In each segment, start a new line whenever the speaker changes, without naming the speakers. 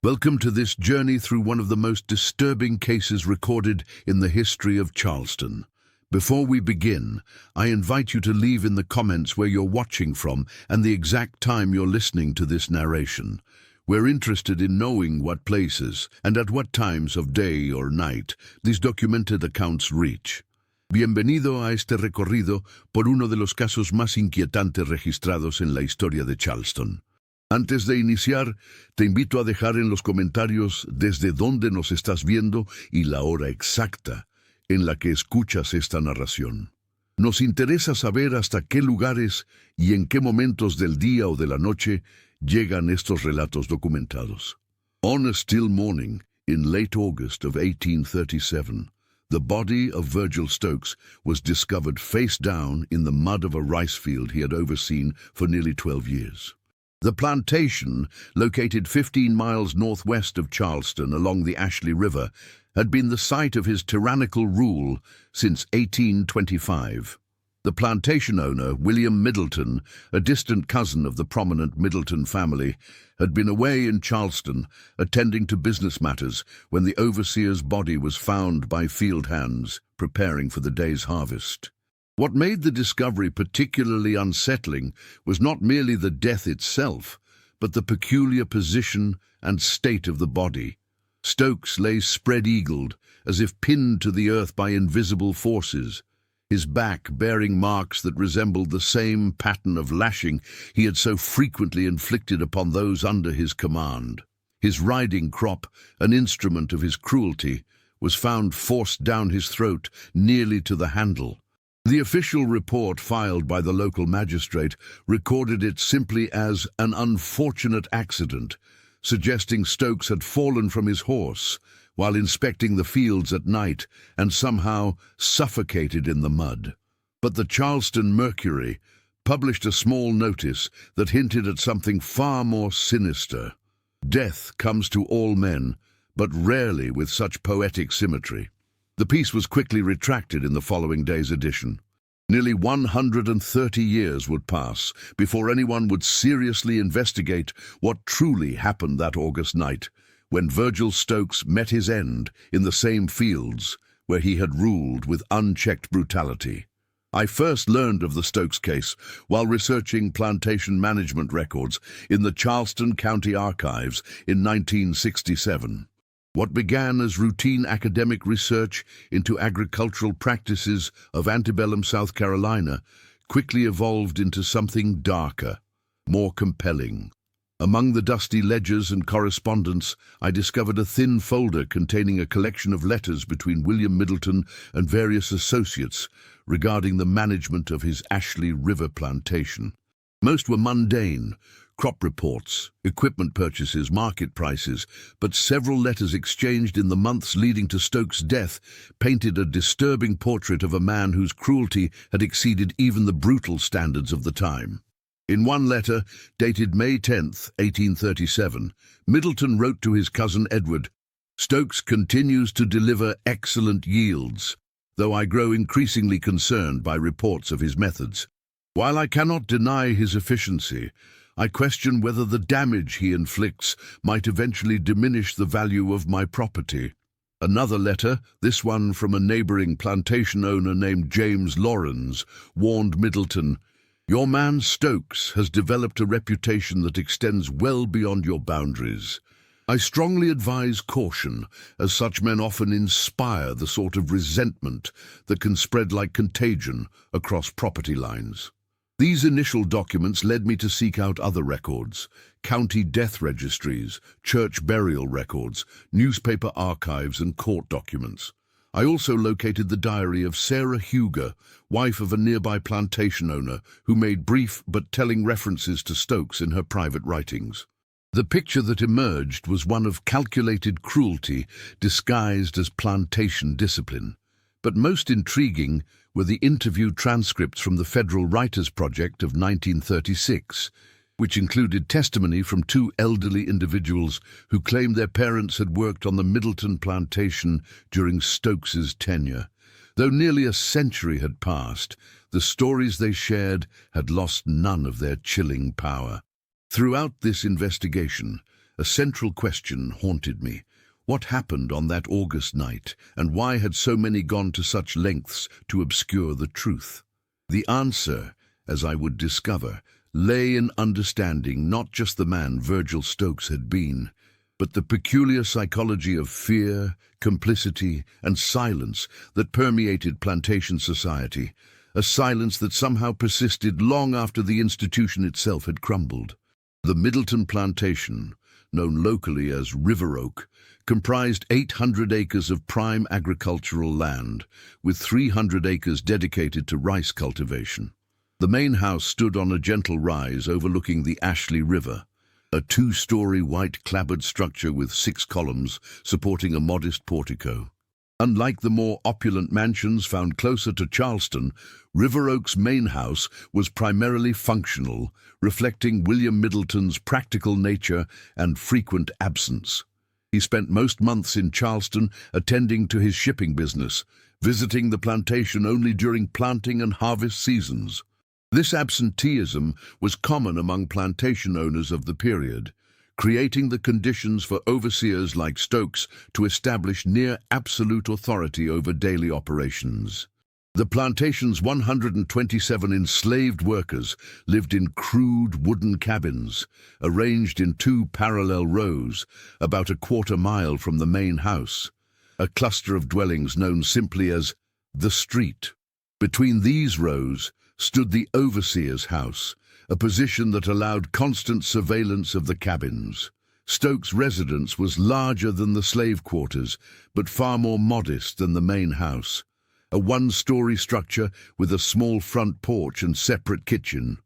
Welcome to this journey through one of the most disturbing cases recorded in the history of Charleston. Before we begin, I invite you to leave in the comments where you're watching from and the exact time you're listening to this narration. We're interested in knowing what places and at what times of day or night these documented accounts reach. Bienvenido a este recorrido por uno de los casos más inquietantes registrados en la historia de Charleston. Antes de iniciar, te invito a dejar en los comentarios desde dónde nos estás viendo y la hora exacta en la que escuchas esta narración. Nos interesa saber hasta qué lugares y en qué momentos del día o de la noche llegan estos relatos documentados. On a still morning, in late August of 1837, the body of Virgil Stokes was discovered face down in the mud of a rice field he had overseen for nearly 12 years. The Plantation, located 15 miles northwest of Charleston along the Ashley River, had been the site of his tyrannical rule since 1825. The plantation owner, William Middleton, a distant cousin of the prominent Middleton family, had been away in Charleston, attending to business matters, when the overseer's body was found by field hands preparing for the day's harvest. What made the discovery particularly unsettling was not merely the death itself, but the peculiar position and state of the body. Stokes lay spread-eagled, as if pinned to the earth by invisible forces, his back bearing marks that resembled the same pattern of lashing he had so frequently inflicted upon those under his command. His riding crop, an instrument of his cruelty, was found forced down his throat nearly to the handle. The official report filed by the local magistrate recorded it simply as an unfortunate accident, suggesting Stokes had fallen from his horse while inspecting the fields at night and somehow suffocated in the mud. But the Charleston Mercury published a small notice that hinted at something far more sinister. Death comes to all men, but rarely with such poetic symmetry. The piece was quickly retracted in the following day's edition. Nearly 130 years would pass before anyone would seriously investigate what truly happened that August night, when Virgil Stokes met his end in the same fields where he had ruled with unchecked brutality. I first learned of the Stokes case while researching plantation management records in the Charleston County Archives in 1967. What began as routine academic research into agricultural practices of antebellum South Carolina quickly evolved into something darker, more compelling. Among the dusty ledgers and correspondence, I discovered a thin folder containing a collection of letters between William Middleton and various associates regarding the management of his Ashley River plantation. Most were mundane: crop reports, equipment purchases, market prices, but several letters exchanged in the months leading to Stokes' death painted a disturbing portrait of a man whose cruelty had exceeded even the brutal standards of the time. In one letter, dated May 10, 1837, Middleton wrote to his cousin Edward, "Stokes continues to deliver excellent yields, though I grow increasingly concerned by reports of his methods. While I cannot deny his efficiency, I question whether the damage he inflicts might eventually diminish the value of my property." Another letter, this one from a neighboring plantation owner named James Lawrence, warned Middleton, "Your man Stokes has developed a reputation that extends well beyond your boundaries. I strongly advise caution, as such men often inspire the sort of resentment that can spread like contagion across property lines." These initial documents led me to seek out other records: county death registries, church burial records, newspaper archives, and court documents. I also located the diary of Sarah Huger, wife of a nearby plantation owner, who made brief but telling references to Stokes in her private writings. The picture that emerged was one of calculated cruelty disguised as plantation discipline. But most intriguing were the interview transcripts from the Federal Writers' Project of 1936, which included testimony from two elderly individuals who claimed their parents had worked on the Middleton plantation during Stokes's tenure. Though nearly a century had passed, the stories they shared had lost none of their chilling power. Throughout this investigation, a central question haunted me. What happened on that August night, and why had so many gone to such lengths to obscure the truth? The answer, as I would discover, lay in understanding not just the man Virgil Stokes had been, but the peculiar psychology of fear, complicity, and silence that permeated plantation society, a silence that somehow persisted long after the institution itself had crumbled. The Middleton Plantation, known locally as River Oak, comprised 800 acres of prime agricultural land, with 300 acres dedicated to rice cultivation. The main house stood on a gentle rise overlooking the Ashley River, a two-story white-clapboard structure with 6 columns supporting a modest portico. Unlike the more opulent mansions found closer to Charleston, River Oak's main house was primarily functional, reflecting William Middleton's practical nature and frequent absence. He spent most months in Charleston attending to his shipping business, visiting the plantation only during planting and harvest seasons. This absenteeism was common among plantation owners of the period, creating the conditions for overseers like Stokes to establish near-absolute authority over daily operations. The plantation's 127 enslaved workers lived in crude wooden cabins, arranged in 2 parallel rows, about a quarter-mile from the main house, a cluster of dwellings known simply as the street. Between these rows stood the overseer's house, a position that allowed constant surveillance of the cabins. Stokes' residence was larger than the slave quarters, but far more modest than the main house, a 1-story structure with a small front porch and separate kitchen.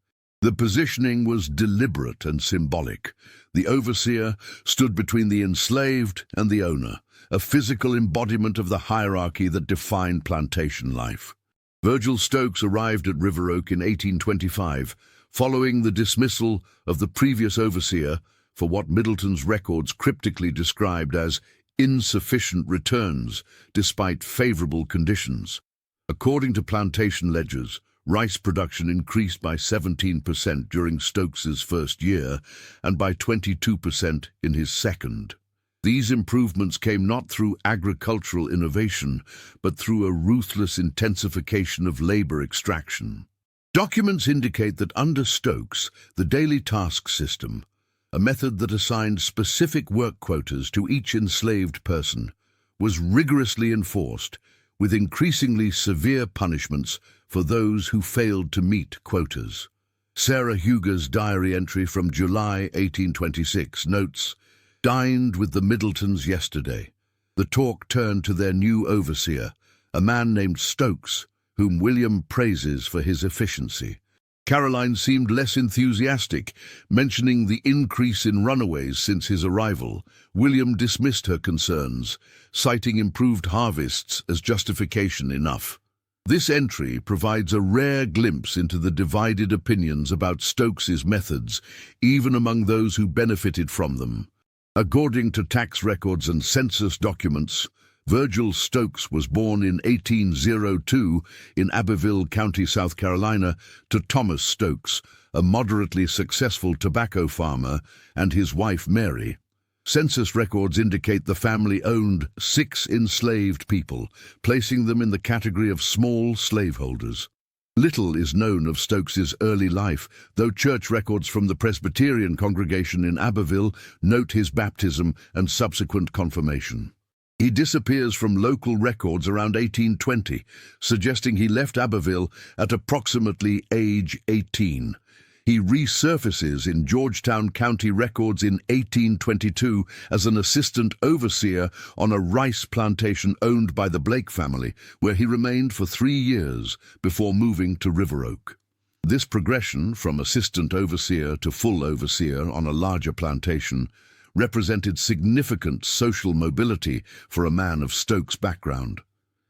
The positioning was deliberate and symbolic. The overseer stood between the enslaved and the owner, a physical embodiment of the hierarchy that defined plantation life. Virgil Stokes arrived at River Oak in 1825, following the dismissal of the previous overseer for what Middleton's records cryptically described as insufficient returns despite favorable conditions. According to plantation ledgers, rice production increased by 17% during Stokes's first year and by 22% in his second. These improvements came not through agricultural innovation, but through a ruthless intensification of labor extraction. Documents indicate that under Stokes, the daily task system, a method that assigned specific work quotas to each enslaved person, was rigorously enforced, with increasingly severe punishments for those who failed to meet quotas. Sarah Huger's diary entry from July 1826 notes, "Dined with the Middletons yesterday. The talk turned to their new overseer, a man named Stokes, whom William praises for his efficiency." Caroline seemed less enthusiastic, mentioning the increase in runaways since his arrival. William dismissed her concerns, citing improved harvests as justification enough. This entry provides a rare glimpse into the divided opinions about Stokes's methods, even among those who benefited from them. According to tax records and census documents, Virgil Stokes was born in 1802 in Abbeville County, South Carolina, to Thomas Stokes, a moderately successful tobacco farmer, and his wife Mary. Census records indicate the family owned 6 enslaved people, placing them in the category of small slaveholders. Little is known of Stokes's early life, though church records from the Presbyterian congregation in Abbeville note his baptism and subsequent confirmation. He disappears from local records around 1820, suggesting he left Abbeville at approximately age 18. He resurfaces in Georgetown County records in 1822 as an assistant overseer on a rice plantation owned by the Blake family, where he remained for 3 years before moving to River Oak. This progression from assistant overseer to full overseer on a larger plantation represented significant social mobility for a man of Stokes' background.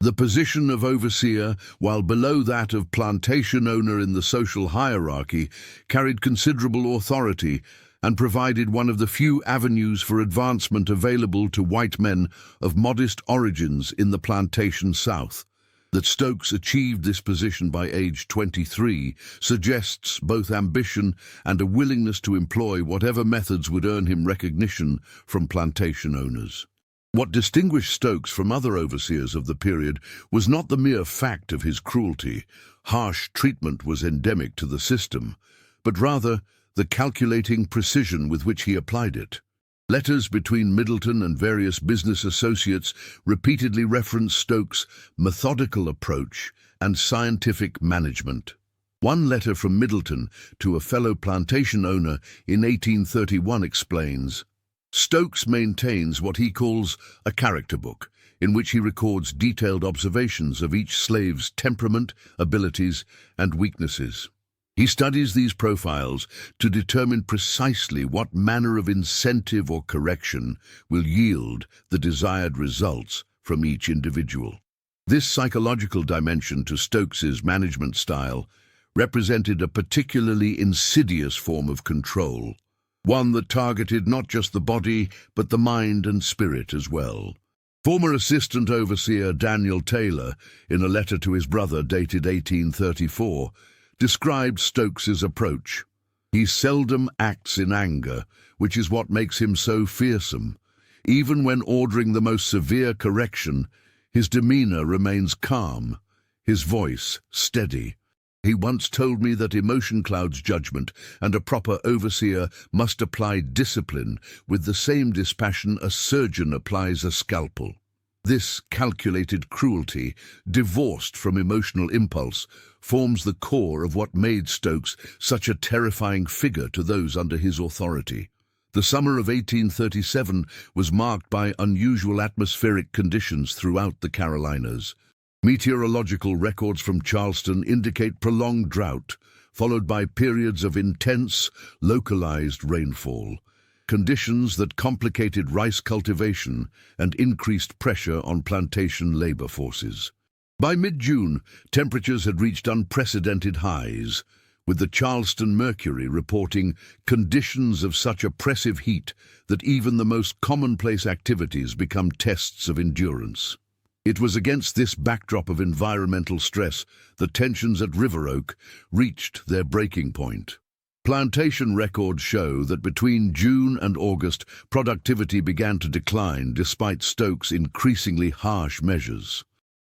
The position of overseer, while below that of plantation owner in the social hierarchy, carried considerable authority and provided one of the few avenues for advancement available to white men of modest origins in the plantation South. That Stokes achieved this position by age 23 suggests both ambition and a willingness to employ whatever methods would earn him recognition from plantation owners. What distinguished Stokes from other overseers of the period was not the mere fact of his cruelty. Harsh treatment was endemic to the system, but rather the calculating precision with which he applied it. Letters between Middleton and various business associates repeatedly reference Stokes' methodical approach and scientific management. One letter from Middleton to a fellow plantation owner in 1831 explains, "Stokes maintains what he calls a character book, in which he records detailed observations of each slave's temperament, abilities, and weaknesses. He studies these profiles to determine precisely what manner of incentive or correction will yield the desired results from each individual." This psychological dimension to Stokes's management style represented a particularly insidious form of control, one that targeted not just the body but the mind and spirit as well. Former assistant overseer Daniel Taylor, in a letter to his brother dated 1834, described Stokes's approach. "He seldom acts in anger, which is what makes him so fearsome. Even when ordering the most severe correction, his demeanor remains calm, his voice steady. He once told me that emotion clouds judgment, and a proper overseer must apply discipline with the same dispassion a surgeon applies a scalpel." This calculated cruelty, divorced from emotional impulse, forms the core of what made Stokes such a terrifying figure to those under his authority. The summer of 1837 was marked by unusual atmospheric conditions throughout the Carolinas. Meteorological records from Charleston indicate prolonged drought, followed by periods of intense, localized rainfall, conditions that complicated rice cultivation and increased pressure on plantation labor forces. By mid-June, temperatures had reached unprecedented highs, with the Charleston Mercury reporting conditions of such oppressive heat that even the most commonplace activities become tests of endurance. It was against this backdrop of environmental stress that tensions at River Oak reached their breaking point. Plantation records show that between June and August, productivity began to decline despite Stokes' increasingly harsh measures.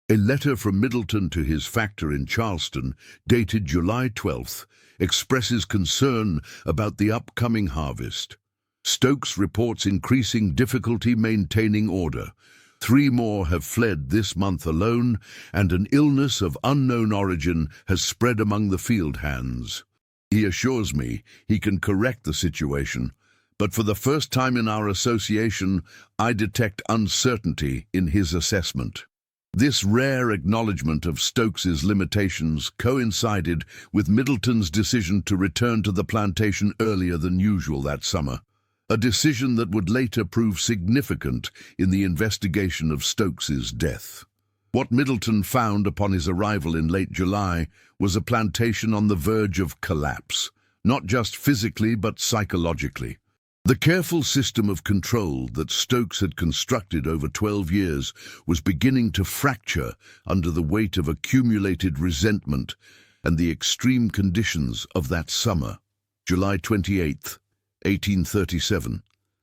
A letter from Middleton to his factor in Charleston, dated July 12th, expresses concern about the upcoming harvest. Stokes reports increasing difficulty maintaining order. 3 more have fled this month alone, and an illness of unknown origin has spread among the field hands. He assures me he can correct the situation, but for the first time in our association, I detect uncertainty in his assessment. This rare acknowledgement of Stokes's limitations coincided with Middleton's decision to return to the plantation earlier than usual that summer, a decision that would later prove significant in the investigation of Stokes's death. What Middleton found upon his arrival in late July was a plantation on the verge of collapse, not just physically but psychologically. The careful system of control that Stokes had constructed over 12 years was beginning to fracture under the weight of accumulated resentment and the extreme conditions of that summer. July 28th, 1837,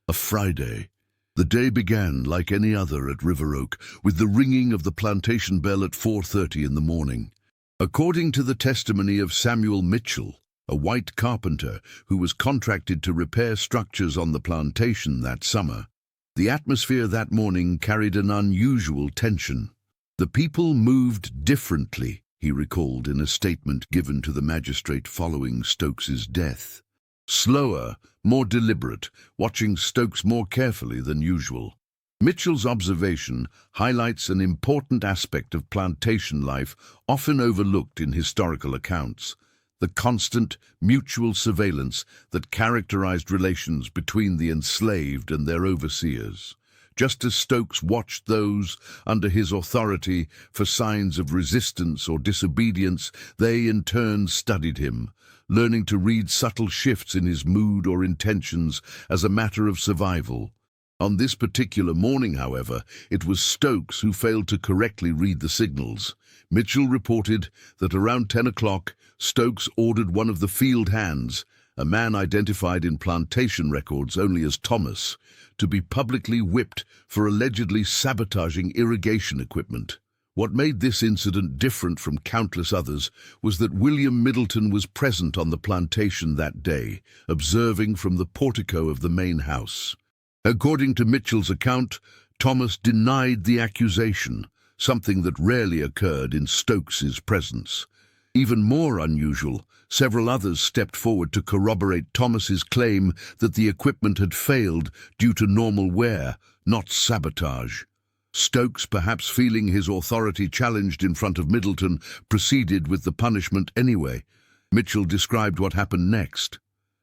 a Friday. The day began like any other at River Oak, with the ringing of the plantation bell at 4:30 in the morning. According to the testimony of Samuel Mitchell, a white carpenter who was contracted to repair structures on the plantation that summer, the atmosphere that morning carried an unusual tension. "The people moved differently," he recalled in a statement given to the magistrate following Stokes's death. "Slower, more deliberate, watching Stokes more carefully than usual." Mitchell's observation highlights an important aspect of plantation life often overlooked in historical accounts: the constant, mutual surveillance that characterized relations between the enslaved and their overseers. Just as Stokes watched those under his authority for signs of resistance or disobedience, they in turn studied him, learning to read subtle shifts in his mood or intentions as a matter of survival. On this particular morning, however, it was Stokes who failed to correctly read the signals. Mitchell reported that around 10 o'clock, Stokes ordered one of the field hands, a man identified in plantation records only as Thomas, to be publicly whipped for allegedly sabotaging irrigation equipment. What made this incident different from countless others was that William Middleton was present on the plantation that day, observing from the portico of the main house. According to Mitchell's account, Thomas denied the accusation, something that rarely occurred in Stokes's presence. Even more unusual, several others stepped forward to corroborate Thomas's claim that the equipment had failed due to normal wear, not sabotage. Stokes, perhaps feeling his authority challenged in front of Middleton, proceeded with the punishment anyway. Mitchell described what happened next.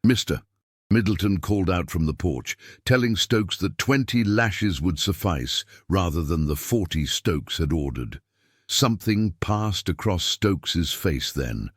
"Mr." Middleton called out from the porch, telling Stokes that 20 lashes would suffice rather than the 40 Stokes had ordered. Something passed across Stokes's face then,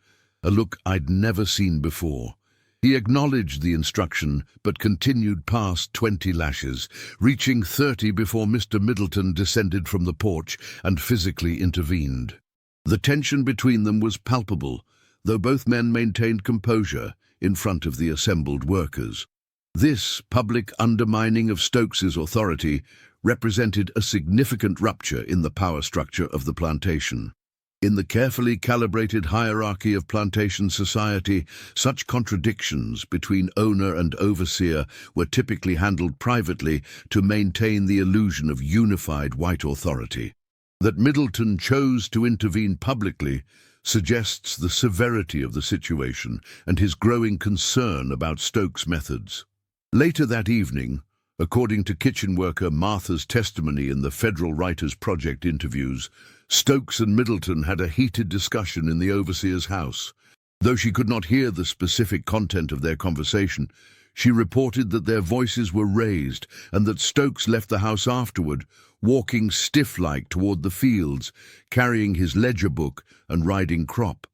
a look I'd never seen before. He acknowledged the instruction, but continued past 20 lashes, reaching 30 before Mr. Middleton descended from the porch and physically intervened. The tension between them was palpable, though both men maintained composure in front of the assembled workers. This public undermining of Stokes's authority represented a significant rupture in the power structure of the plantation. In the carefully calibrated hierarchy of plantation society, such contradictions between owner and overseer were typically handled privately to maintain the illusion of unified white authority. That Middleton chose to intervene publicly suggests the severity of the situation and his growing concern about Stokes' methods. Later that evening, according to kitchen worker Martha's testimony in the Federal Writers' Project interviews, Stokes and Middleton had a heated discussion in the overseer's house. Though she could not hear the specific content of their conversation, she reported that their voices were raised and that Stokes left the house afterward, walking stiff-like toward the fields, carrying his ledger book and riding crop.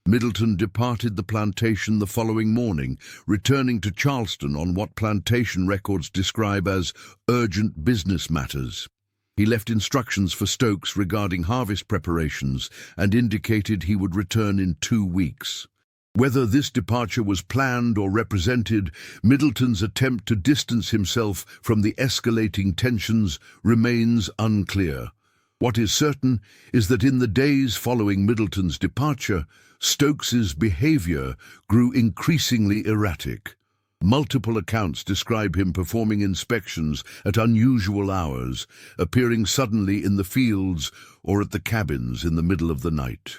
Middleton departed the plantation the following morning, returning to Charleston on what plantation records describe as urgent business matters. He left instructions for Stokes regarding harvest preparations and indicated he would return in 2 weeks. Whether this departure was planned or represented Middleton's attempt to distance himself from the escalating tensions remains unclear. What is certain is that in the days following Middleton's departure, Stokes's behavior grew increasingly erratic. Multiple accounts describe him performing inspections at unusual hours, appearing suddenly in the fields or at the cabins in the middle of the night.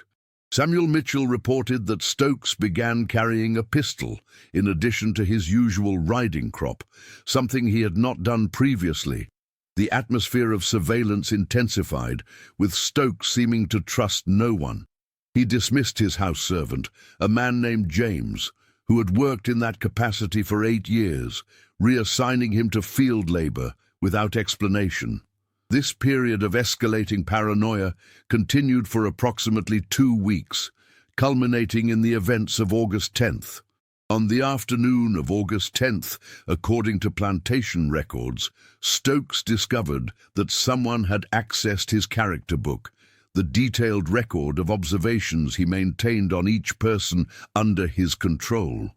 Samuel Mitchell reported that Stokes began carrying a pistol in addition to his usual riding crop, something he had not done previously. The atmosphere of surveillance intensified, with Stokes seeming to trust no one. He dismissed his house servant, a man named James, who had worked in that capacity for 8 years, reassigning him to field labor without explanation. This period of escalating paranoia continued for approximately 2 weeks, culminating in the events of August 10th. On the afternoon of August 10th, according to plantation records, Stokes discovered that someone had accessed his character book, the detailed record of observations he maintained on each person under his control.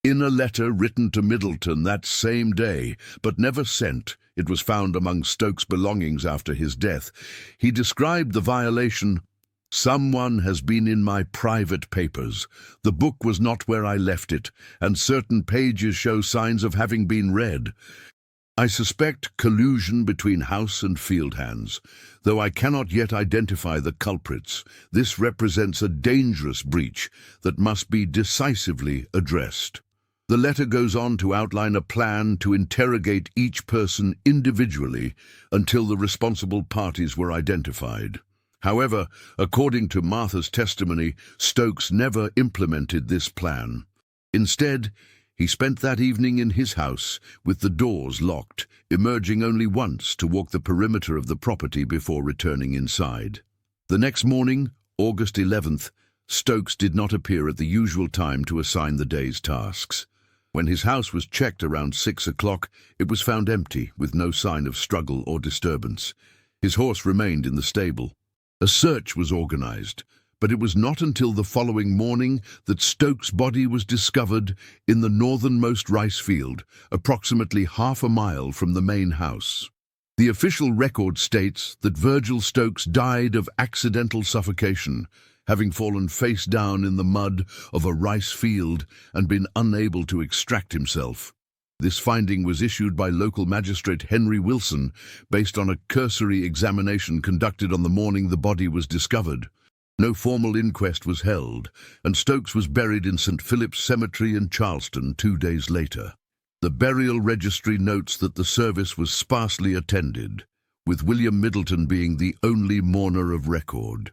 In a letter written to Middleton that same day, but never sent, it was found among Stokes' belongings after his death. He described the violation: "Someone has been in my private papers. The book was not where I left it, and certain pages show signs of having been read. I suspect collusion between house and field hands. Though I cannot yet identify the culprits, this represents a dangerous breach that must be decisively addressed." The letter goes on to outline a plan to interrogate each person individually until the responsible parties were identified. However, according to Martha's testimony, Stokes never implemented this plan. Instead, he spent that evening in his house with the doors locked, emerging only once to walk the perimeter of the property before returning inside. The next morning, August 11th, Stokes did not appear at the usual time to assign the day's tasks. When his house was checked around 6 o'clock, it was found empty, with no sign of struggle or disturbance. His horse remained in the stable. A search was organized, but it was not until the following morning that Stokes' body was discovered in the northernmost rice field, approximately half a mile from the main house. The official record states that Virgil Stokes died of accidental suffocation, having fallen face down in the mud of a rice field and been unable to extract himself. This finding was issued by local magistrate Henry Wilson based on a cursory examination conducted on the morning the body was discovered. No formal inquest was held, and Stokes was buried in St. Philip's Cemetery in Charleston 2 days later. The burial registry notes that the service was sparsely attended, with William Middleton being the only mourner of record.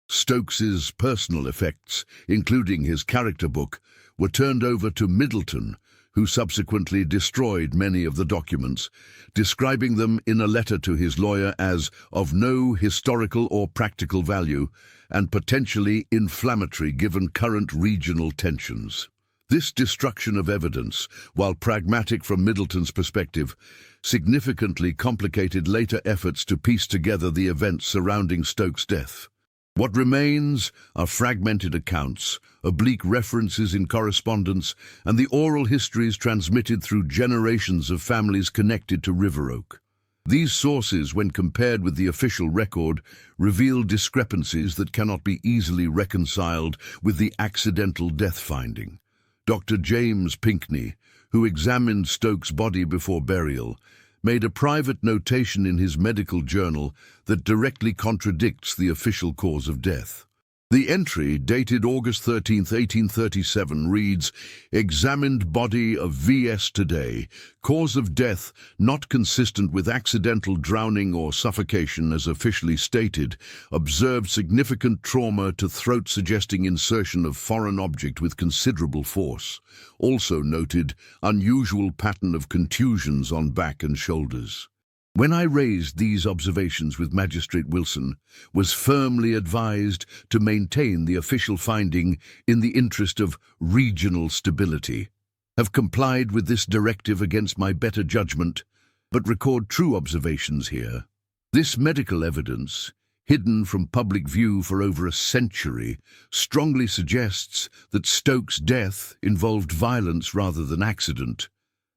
Stokes's personal effects, including his character book, were turned over to Middleton, who subsequently destroyed many of the documents, describing them in a letter to his lawyer as of no historical or practical value and potentially inflammatory given current regional tensions. This destruction of evidence, while pragmatic from Middleton's perspective, significantly complicated later efforts to piece together the events surrounding Stokes' death. What remains are fragmented accounts, oblique references in correspondence, and the oral histories transmitted through generations of families connected to River Oak. These sources, when compared with the official record, reveal discrepancies that cannot be easily reconciled with the accidental death finding. Dr. James Pinkney, who examined Stokes' body before burial, made a private notation in his medical journal that directly contradicts the official cause of death. The entry, dated August 13, 1837, reads, "Examined body of V.S. today. Cause of death not consistent with accidental drowning or suffocation as officially stated. Observed significant trauma to throat suggesting insertion of foreign object with considerable force. Also noted unusual pattern of contusions on back and shoulders." When I raised these observations with Magistrate Wilson, was firmly advised to maintain the official finding in the interest of regional stability. Have complied with this directive against my better judgment, but record true observations here. This medical evidence, hidden from public view for over a century, strongly suggests that Stokes' death involved violence rather than accident.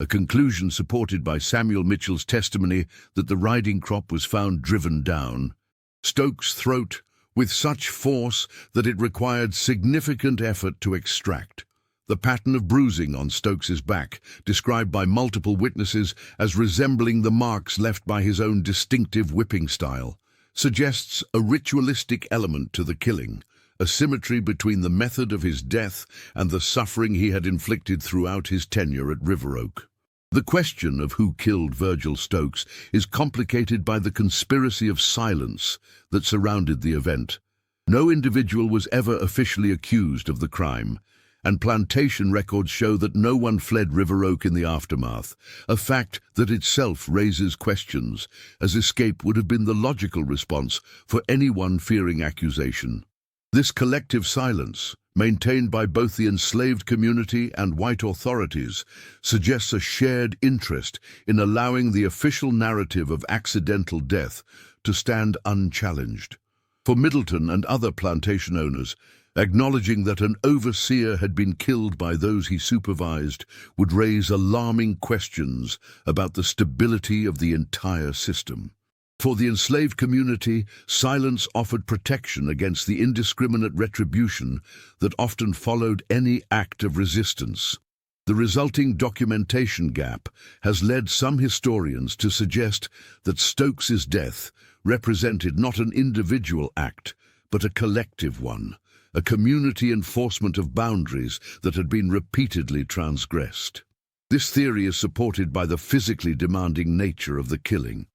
A conclusion supported by Samuel Mitchell's testimony that the riding crop was found driven down Stokes' throat with such force that it required significant effort to extract. The pattern of bruising on Stokes's back, described by multiple witnesses as resembling the marks left by his own distinctive whipping style, suggests a ritualistic element to the killing, a symmetry between the method of his death and the suffering he had inflicted throughout his tenure at River Oak. The question of who killed Virgil Stokes is complicated by the conspiracy of silence that surrounded the event. No individual was ever officially accused of the crime, and Plantation records show that no one fled River Oak in the aftermath, a fact that itself raises questions, as escape would have been the logical response for anyone fearing accusation. This collective silence, maintained by both the enslaved community and white authorities, suggests a shared interest in allowing the official narrative of accidental death to stand unchallenged. For Middleton and other plantation owners, acknowledging that an overseer had been killed by those he supervised would raise alarming questions about the stability of the entire system. For the enslaved community, silence offered protection against the indiscriminate retribution that often followed any act of resistance. The resulting documentation gap has led some historians to suggest that Stokes's death represented not an individual act, but a collective one, a community enforcement of boundaries that had been repeatedly transgressed. This theory is supported by the physically demanding nature of the killing.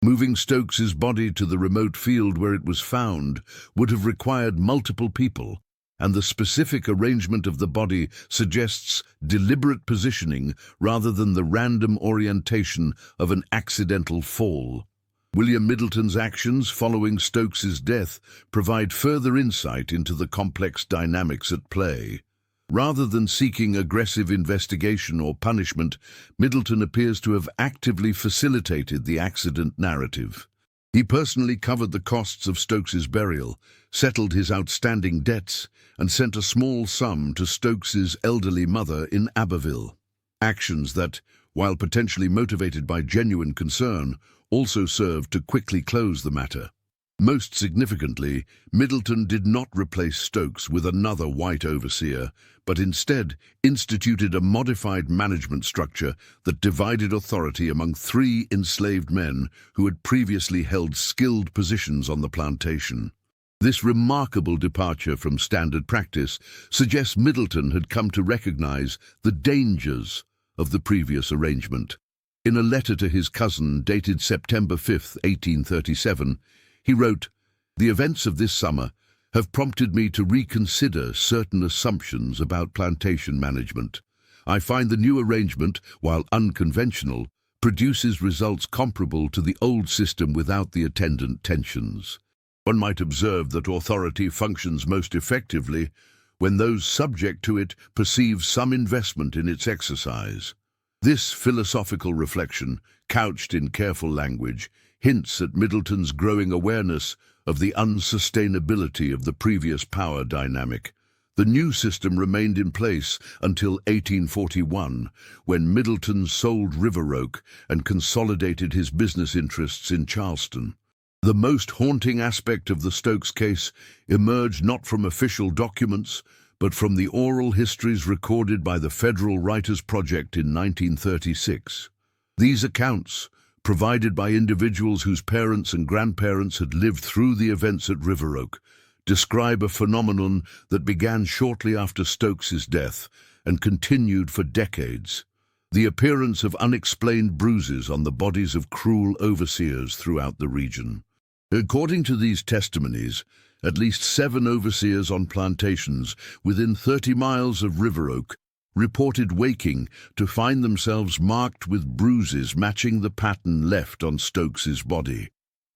Moving Stokes's body to the remote field where it was found would have required multiple people, and the specific arrangement of the body suggests deliberate positioning rather than the random orientation of an accidental fall. William Middleton's actions following Stokes's death provide further insight into the complex dynamics at play. Rather than seeking aggressive investigation or punishment, Middleton appears to have actively facilitated the accident narrative. He personally covered the costs of Stokes's burial, settled his outstanding debts, and sent a small sum to Stokes's elderly mother in Abbeville. Actions that, while potentially motivated by genuine concern, also served to quickly close the matter. Most significantly, Middleton did not replace Stokes with another white overseer, but instead instituted a modified management structure that divided authority among 3 enslaved men who had previously held skilled positions on the plantation. This remarkable departure from standard practice suggests Middleton had come to recognize the dangers of the previous arrangement. In a letter to his cousin dated September 5, 1837, he wrote, "The events of this summer have prompted me to reconsider certain assumptions about plantation management. I find the new arrangement, while unconventional, produces results comparable to the old system without the attendant tensions. One might observe that authority functions most effectively when those subject to it perceive some investment in its exercise." This philosophical reflection, couched in careful language, hints at Middleton's growing awareness of the unsustainability of the previous power dynamic. The new system remained in place until 1841, when Middleton sold River Oak and consolidated his business interests in Charleston. The most haunting aspect of the Stokes case emerged not from official documents, but from the oral histories recorded by the Federal Writers' Project in 1936. These accounts, provided by individuals whose parents and grandparents had lived through the events at River Oak, describe a phenomenon that began shortly after Stokes's death and continued for decades: the appearance of unexplained bruises on the bodies of cruel overseers throughout the region. According to these testimonies, at least 7 overseers on plantations within 30 miles of River Oak reported waking to find themselves marked with bruises matching the pattern left on Stokes's body.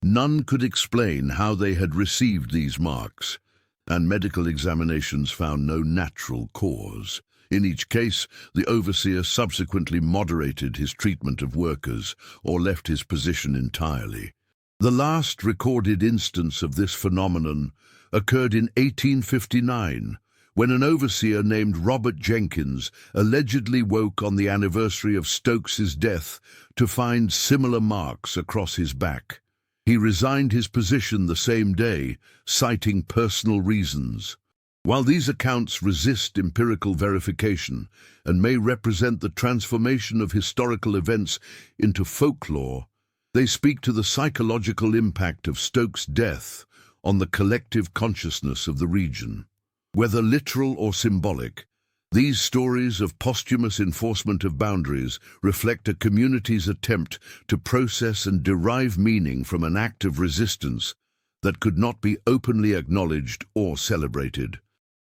None could explain how they had received these marks, and medical examinations found no natural cause. In each case, the overseer subsequently moderated his treatment of workers or left his position entirely. The last recorded instance of this phenomenon occurred in 1859, when an overseer named Robert Jenkins allegedly woke on the anniversary of Stokes's death to find similar marks across his back. He resigned his position the same day, citing personal reasons. While these accounts resist empirical verification and may represent the transformation of historical events into folklore, they speak to the psychological impact of Stokes' death on the collective consciousness of the region. Whether literal or symbolic, these stories of posthumous enforcement of boundaries reflect a community's attempt to process and derive meaning from an act of resistance that could not be openly acknowledged or celebrated.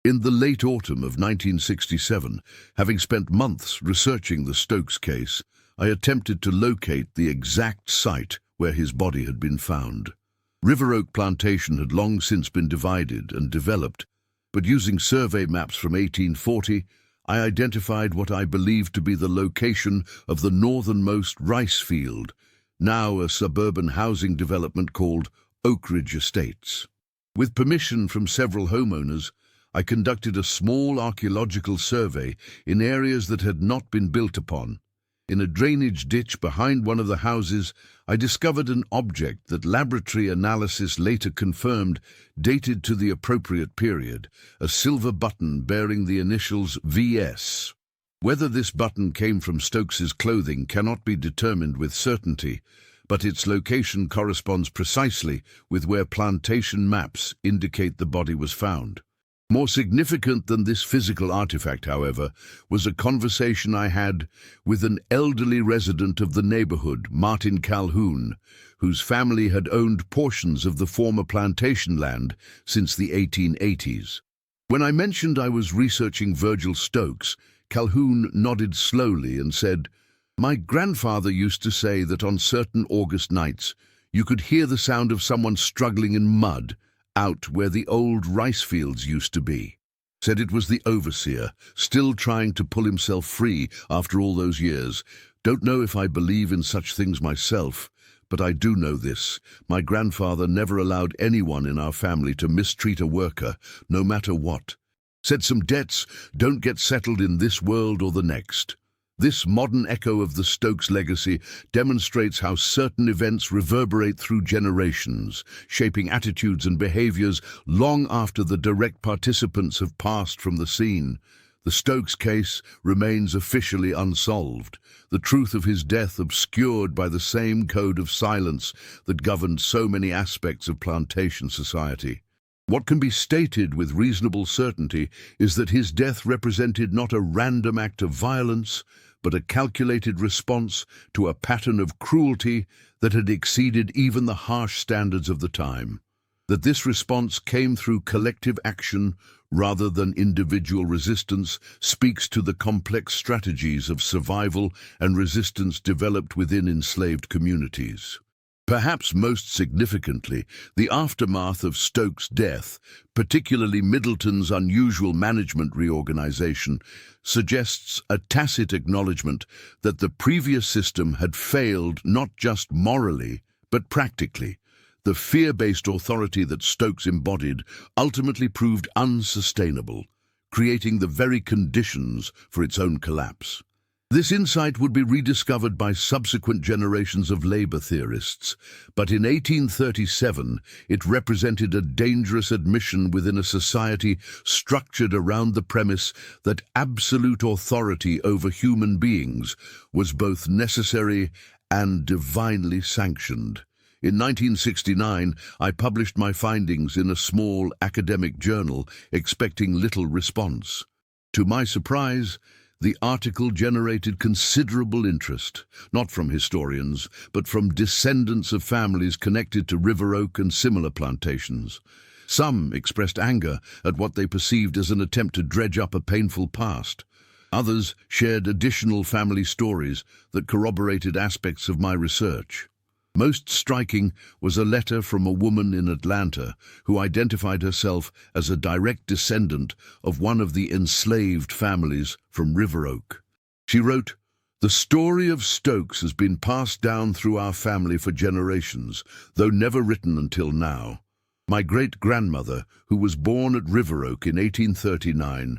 In the late autumn of 1967, having spent months researching the Stokes case, I attempted to locate the exact site where his body had been found. River Oak Plantation had long since been divided and developed, but using survey maps from 1840, I identified what I believed to be the location of the northernmost rice field, now a suburban housing development called Oak Ridge Estates. With permission from several homeowners, I conducted a small archaeological survey in areas that had not been built upon. In a drainage ditch behind one of the houses, I discovered an object that laboratory analysis later confirmed dated to the appropriate period, a silver button bearing the initials VS. Whether this button came from Stokes's clothing cannot be determined with certainty, but its location corresponds precisely with where plantation maps indicate the body was found. More significant than this physical artifact, however, was a conversation I had with an elderly resident of the neighborhood, Martin Calhoun, whose family had owned portions of the former plantation land since the 1880s. When I mentioned I was researching Virgil Stokes, Calhoun nodded slowly and said, "My grandfather used to say that on certain August nights you could hear the sound of someone struggling in mud out where the old rice fields used to be." said it was the overseer, still trying to pull himself free after all those years. Don't know if I believe in such things myself, but I do know this. My grandfather never allowed anyone in our family to mistreat a worker, no matter what. Said some debts don't get settled in this world or the next. This modern echo of the Stokes legacy demonstrates how certain events reverberate through generations, shaping attitudes and behaviors long after the direct participants have passed from the scene. The Stokes case remains officially unsolved, the truth of his death obscured by the same code of silence that governed so many aspects of plantation society. What can be stated with reasonable certainty is that his death represented not a random act of violence, but a calculated response to a pattern of cruelty that had exceeded even the harsh standards of the time. That this response came through collective action rather than individual resistance speaks to the complex strategies of survival and resistance developed within enslaved communities. Perhaps most significantly, the aftermath of Stokes' death, particularly Middleton's unusual management reorganization, suggests a tacit acknowledgement that the previous system had failed not just morally, but practically. The fear-based authority that Stokes embodied ultimately proved unsustainable, creating the very conditions for its own collapse. This insight would be rediscovered by subsequent generations of labor theorists, but in 1837 it represented a dangerous admission within a society structured around the premise that absolute authority over human beings was both necessary and divinely sanctioned. In 1969, I published my findings in a small academic journal, expecting little response. To my surprise, the article generated considerable interest, not from historians, but from descendants of families connected to River Oak and similar plantations. Some expressed anger at what they perceived as an attempt to dredge up a painful past. Others shared additional family stories that corroborated aspects of my research. Most striking was a letter from a woman in Atlanta who identified herself as a direct descendant of one of the enslaved families from River Oak. She wrote, "The story of Stokes has been passed down through our family for generations, though never written until now. My great-grandmother, who was born at River Oak in 1839,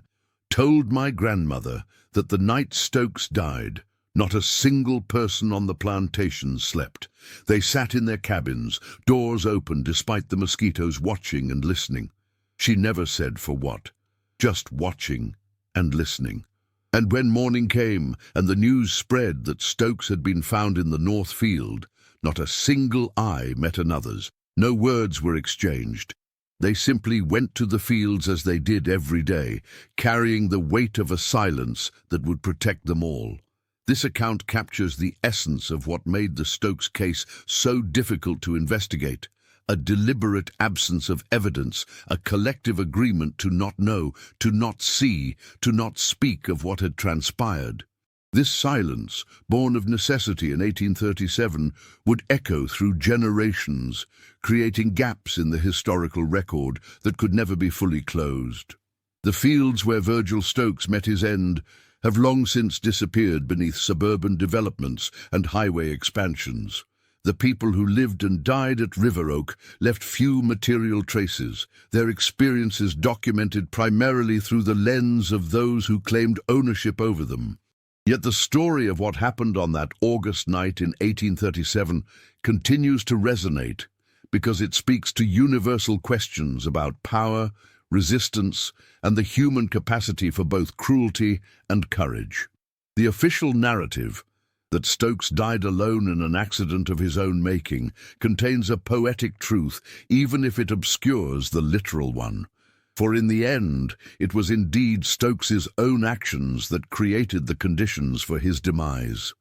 told my grandmother that the night Stokes died, not a single person on the plantation slept. They sat in their cabins, doors open despite the mosquitoes watching and listening. She never said for what, just watching and listening. And when morning came and the news spread that Stokes had been found in the North Field, not a single eye met another's. No words were exchanged. They simply went to the fields as they did every day, carrying the weight of a silence that would protect them all." This account captures the essence of what made the Stokes case so difficult to investigate: a deliberate absence of evidence, a collective agreement to not know, to not see, to not speak of what had transpired. This silence, born of necessity in 1837, would echo through generations, creating gaps in the historical record that could never be fully closed. The fields where Virgil Stokes met his end have long since disappeared beneath suburban developments and highway expansions. The people who lived and died at River Oak left few material traces, their experiences documented primarily through the lens of those who claimed ownership over them. Yet the story of what happened on that August night in 1837 continues to resonate because it speaks to universal questions about power, resistance, and the human capacity for both cruelty and courage. The official narrative, that Stokes died alone in an accident of his own making, contains a poetic truth, even if it obscures the literal one. For in the end, it was indeed Stokes's own actions that created the conditions for his demise.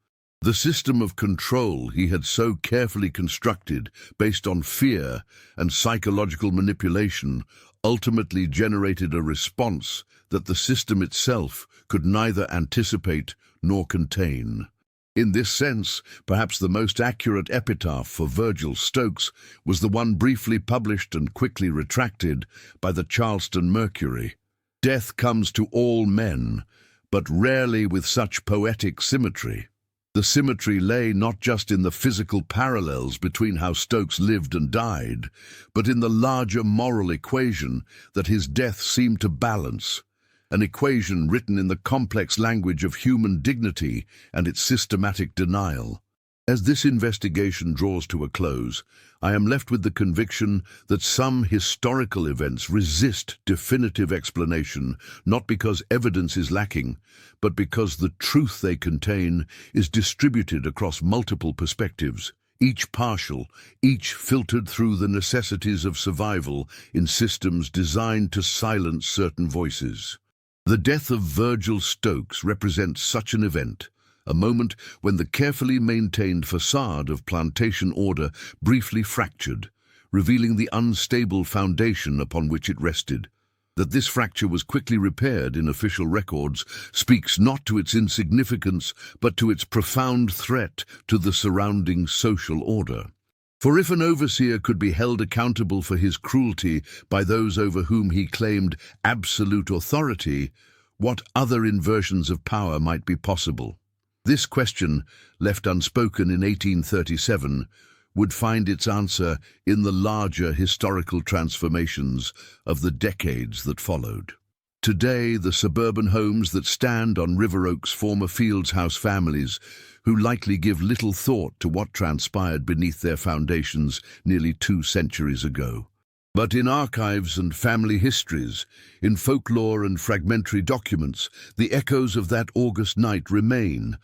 The system of control he had so carefully constructed, based on fear and psychological manipulation, ultimately generated a response that the system itself could neither anticipate nor contain. In this sense, perhaps the most accurate epitaph for Virgil Stokes was the one briefly published and quickly retracted by the Charleston Mercury. Death comes to all men, but rarely with such poetic symmetry. The symmetry lay not just in the physical parallels between how Stokes lived and died, but in the larger moral equation that his death seemed to balance, an equation written in the complex language of human dignity and its systematic denial. As this investigation draws to a close, I am left with the conviction that some historical events resist definitive explanation, not because evidence is lacking, but because the truth they contain is distributed across multiple perspectives, each partial, each filtered through the necessities of survival in systems designed to silence certain voices. The death of Virgil Stokes represents such an event, a moment when the carefully maintained facade of plantation order briefly fractured, revealing the unstable foundation upon which it rested. That this fracture was quickly repaired in official records speaks not to its insignificance, but to its profound threat to the surrounding social order. For if an overseer could be held accountable for his cruelty by those over whom he claimed absolute authority, what other inversions of power might be possible? This question, left unspoken in 1837, would find its answer in the larger historical transformations of the decades that followed. Today, the suburban homes that stand on River Oaks former Fields House families who likely give little thought to what transpired beneath their foundations nearly 2 centuries ago. But in archives and family histories, in folklore and fragmentary documents, the echoes of that August night remain,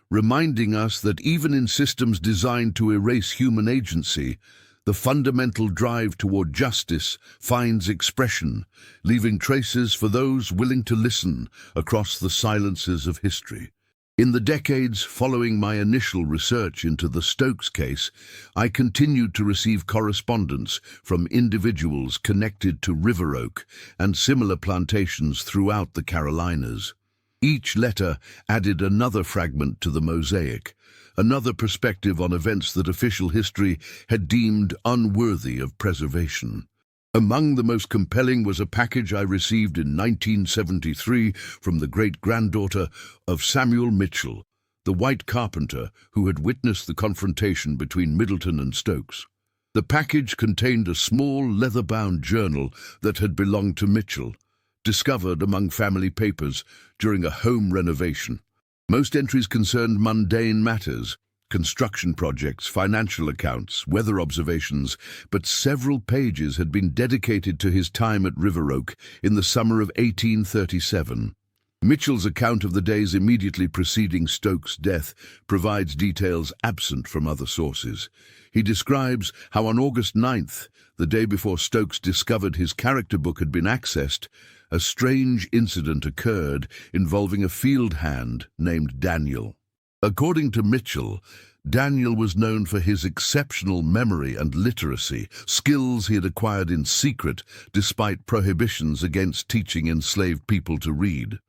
reminding us that even in systems designed to erase human agency, the fundamental drive toward justice finds expression, leaving traces for those willing to listen across the silences of history. In the decades following my initial research into the Stokes case, I continued to receive correspondence from individuals connected to River Oak and similar plantations throughout the Carolinas. Each letter added another fragment to the mosaic, another perspective on events that official history had deemed unworthy of preservation. Among the most compelling was a package I received in 1973 from the great-granddaughter of Samuel Mitchell, the white carpenter who had witnessed the confrontation between Middleton and Stokes. The package contained a small leather-bound journal that had belonged to Mitchell, discovered among family papers during a home renovation. Most entries concerned mundane matters, construction projects, financial accounts, weather observations, but several pages had been dedicated to his time at River Oak in the summer of 1837. Mitchell's account of the days immediately preceding Stokes' death provides details absent from other sources. He describes how on August 9th, the day before Stokes discovered his character book had been accessed, a strange incident occurred involving a field hand named Daniel. According to Mitchell, Daniel was known for his exceptional memory and literacy, skills he had acquired in secret despite prohibitions against teaching enslaved people to read.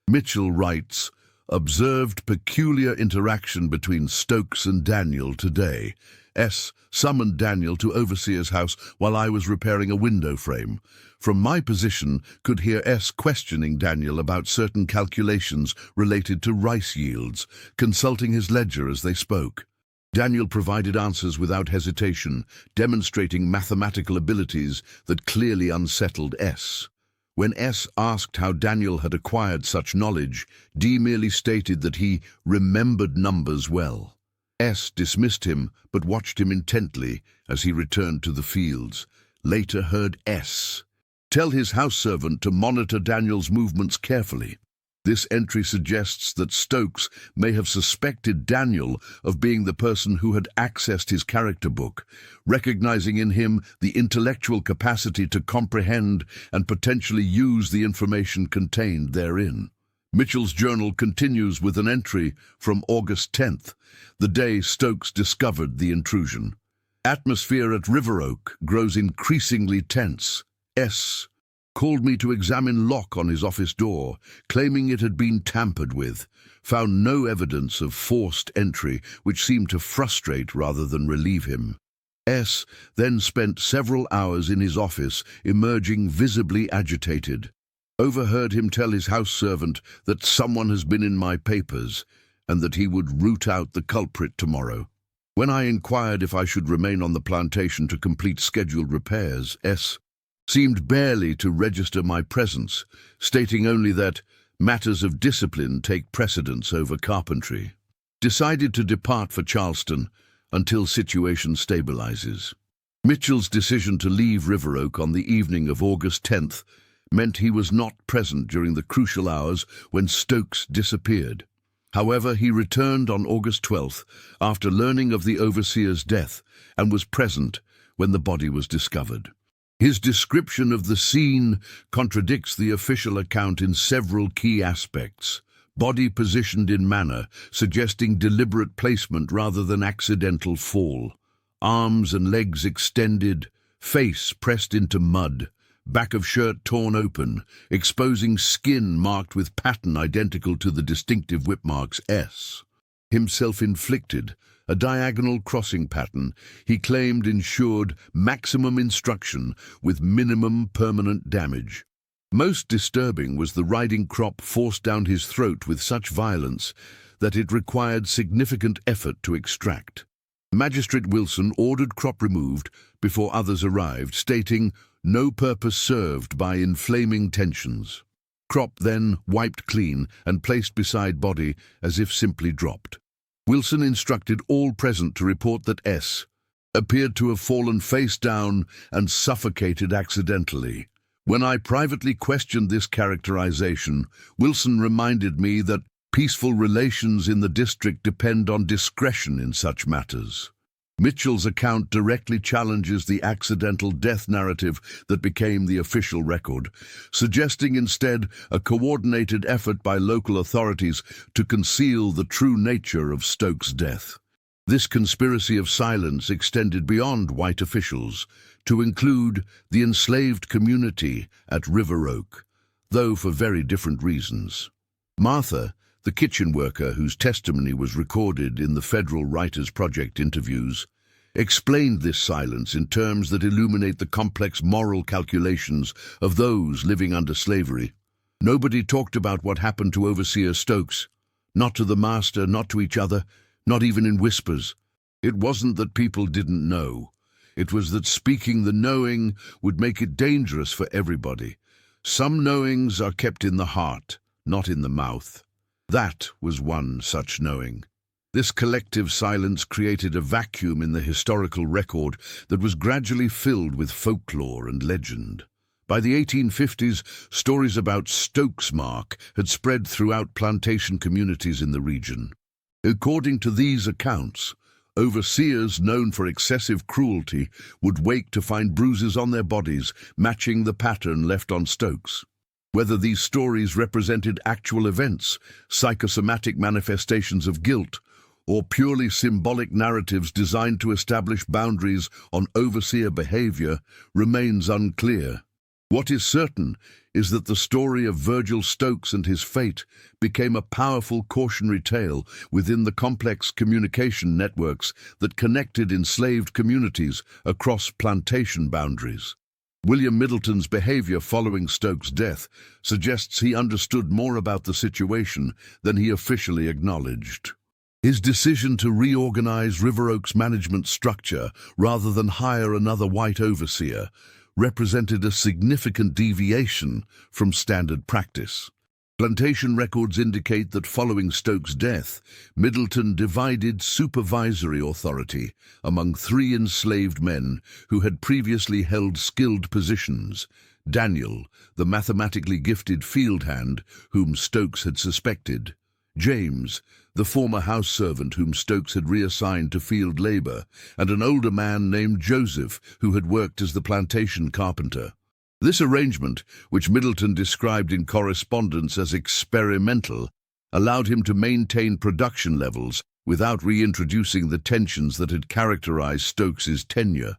Mitchell writes, "Observed peculiar interaction between Stokes and Daniel today. S. summoned Daniel to overseer's house while I was repairing a window frame. From my position, could hear S. questioning Daniel about certain calculations related to rice yields, consulting his ledger as they spoke. Daniel provided answers without hesitation, demonstrating mathematical abilities that clearly unsettled S. When S. asked how Daniel had acquired such knowledge, D. merely stated that he remembered numbers well. S. dismissed him, but watched him intently as he returned to the fields. Later heard S. tell his house servant to monitor Daniel's movements carefully. This entry suggests that Stokes may have suspected Daniel of being the person who had accessed his character book, recognizing in him the intellectual capacity to comprehend and potentially use the information contained therein. Mitchell's journal continues with an entry from August 10th, the day Stokes discovered the intrusion. Atmosphere at River Oak grows increasingly tense. S. called me to examine lock on his office door, claiming it had been tampered with, found no evidence of forced entry, which seemed to frustrate rather than relieve him. S. then spent several hours in his office, emerging visibly agitated. Overheard him tell his house servant that someone has been in my papers and that he would root out the culprit tomorrow. When I inquired if I should remain on the plantation to complete scheduled repairs, S. seemed barely to register my presence, stating only that matters of discipline take precedence over carpentry. Decided to depart for Charleston until situation stabilizes. Mitchell's decision to leave River Oak on the evening of August 10th meant he was not present during the crucial hours when Stokes disappeared. However, he returned on August 12th after learning of the overseer's death and was present when the body was discovered. His description of the scene contradicts the official account in several key aspects. Body positioned in manner, suggesting deliberate placement rather than accidental fall. Arms and legs extended, face pressed into mud, back of shirt torn open, exposing skin marked with pattern identical to the distinctive whip marks S. Himself inflicted, a diagonal crossing pattern he claimed ensured maximum instruction with minimum permanent damage. Most disturbing was the riding crop forced down his throat with such violence that it required significant effort to extract. Magistrate Wilson ordered crop removed before others arrived, stating, "No purpose served by inflaming tensions." Crop then wiped clean and placed beside body as if simply dropped. Wilson instructed all present to report that S. appeared to have fallen face down and suffocated accidentally. When I privately questioned this characterization, Wilson reminded me that peaceful relations in the district depend on discretion in such matters. Mitchell's account directly challenges the accidental death narrative that became the official record, suggesting instead a coordinated effort by local authorities to conceal the true nature of Stokes' death. This conspiracy of silence extended beyond white officials to include the enslaved community at River Oak, though for very different reasons. Martha, the kitchen worker whose testimony was recorded in the Federal Writers Project interviews, explained this silence in terms that illuminate the complex moral calculations of those living under slavery. Nobody talked about what happened to Overseer Stokes, not to the master, not to each other, not even in whispers. It wasn't that people didn't know. It was that speaking the knowing would make it dangerous for everybody. Some knowings are kept in the heart, not in the mouth. That was one such knowing. This collective silence created a vacuum in the historical record that was gradually filled with folklore and legend. By the 1850s, stories about Stokes' mark had spread throughout plantation communities in the region. According to these accounts, overseers known for excessive cruelty would wake to find bruises on their bodies matching the pattern left on Stokes. Whether these stories represented actual events, psychosomatic manifestations of guilt, or purely symbolic narratives designed to establish boundaries on overseer behavior remains unclear. What is certain is that the story of Virgil Stokes and his fate became a powerful cautionary tale within the complex communication networks that connected enslaved communities across plantation boundaries. William Middleton's behavior following Stokes' death suggests he understood more about the situation than he officially acknowledged. His decision to reorganize River Oak's management structure rather than hire another white overseer represented a significant deviation from standard practice. Plantation records indicate that following Stokes' death, Middleton divided supervisory authority among 3 enslaved men who had previously held skilled positions: Daniel, the mathematically gifted field hand whom Stokes had suspected; James, the former house servant whom Stokes had reassigned to field labor; and an older man named Joseph who had worked as the plantation carpenter. This arrangement, which Middleton described in correspondence as experimental, allowed him to maintain production levels without reintroducing the tensions that had characterized Stokes's tenure.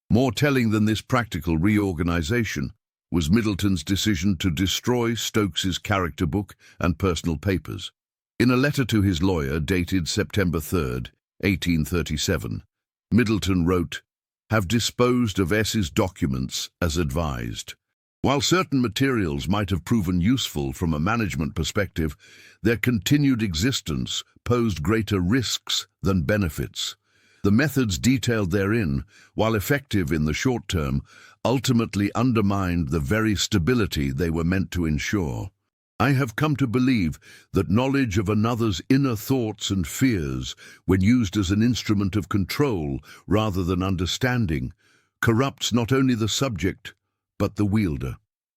More telling than this practical reorganization was Middleton's decision to destroy Stokes's character book and personal papers. In a letter to his lawyer dated September 3, 1837, Middleton wrote, "Have disposed of S.'s documents as advised. While certain materials might have proven useful from a management perspective, their continued existence posed greater risks than benefits. The methods detailed therein, while effective in the short term, ultimately undermined the very stability they were meant to ensure. I have come to believe that knowledge of another's inner thoughts and fears, when used as an instrument of control rather than understanding, corrupts not only the subject, but the wielder.